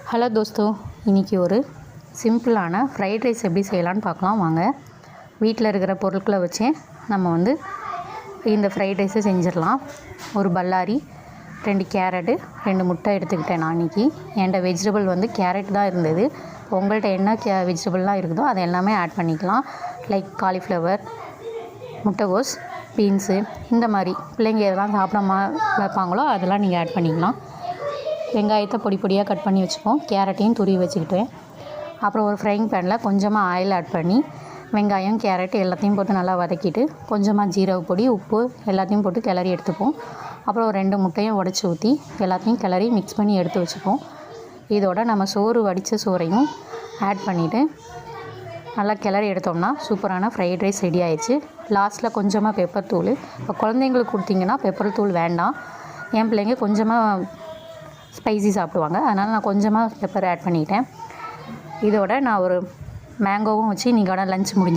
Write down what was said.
Hello தோஸ்தோ, இன்றைக்கி ஒரு சிம்பிளான ஃப்ரைட் ரைஸ் எப்படி செய்யலான்னு பார்க்கலாம் வாங்க. வீட்டில் இருக்கிற பொருட்களை வச்சே நம்ம இந்த ஃப்ரைட் ரைஸை செஞ்சிடலாம். ஒரு பல்லாரி, 2 கேரட்டு, 2 முட்டை எடுத்துக்கிட்டேன். நான் இன்றைக்கி என்கிட்ட வெஜிடபிள் கேரட் தான் இருந்தது. உங்கள்கிட்ட என்ன வெஜிடபிள்லாம் இருக்குதோ அதை எல்லாமே ஆட் பண்ணிக்கலாம். லைக் காலிஃப்ளவர், முட்டைகோஸ், பீன்ஸு, இந்த மாதிரி பிள்ளைங்க எதெல்லாம் சாப்பிடாம வைப்பாங்களோ அதெல்லாம் நீங்கள் ஆட் பண்ணிக்கலாம். வெங்காயத்தை பொடி பொடியாக கட் பண்ணி வச்சுப்போம். கேரட்டையும் துருவி வச்சுக்கிட்டேன். அப்புறம் ஒரு ஃப்ரைங் பேனில் கொஞ்சமாக ஆயில் ஆட் பண்ணி வெங்காயம், கேரட் எல்லாத்தையும் போட்டு நல்லா வதக்கிட்டு கொஞ்சமாக ஜீரக பொடி, உப்பு எல்லாத்தையும் போட்டு கிளறி எடுத்துப்போம். அப்புறம் 2 முட்டையும் உடச்சி ஊற்றி எல்லாத்தையும் கிளறி மிக்ஸ் பண்ணி எடுத்து வச்சுப்போம். இதோட நம்ம சோறு வடித்த சோறையும் ஆட் பண்ணிவிட்டு நல்லா கிளறி எடுத்தோம்னா சூப்பரான ஃப்ரைட் ரைஸ் ரெடி ஆயிடுச்சு. லாஸ்ட்டில் கொஞ்சமாக பெப்பர் தூள். இப்போ குழந்தைங்களுக்கு கொடுத்தீங்கன்னா பெப்பர் தூள் வேண்டாம். என் பிள்ளைங்க கொஞ்சமாக ஸ்பைசி சாப்பிடுவாங்க, அதனால் நான் கொஞ்சமாக பெப்பர் ஆட் பண்ணிக்கிட்டேன். இதோட நான் ஒரு மேங்கோவும் வச்சு இன்றைக்கோட லஞ்ச் முடிஞ்சு.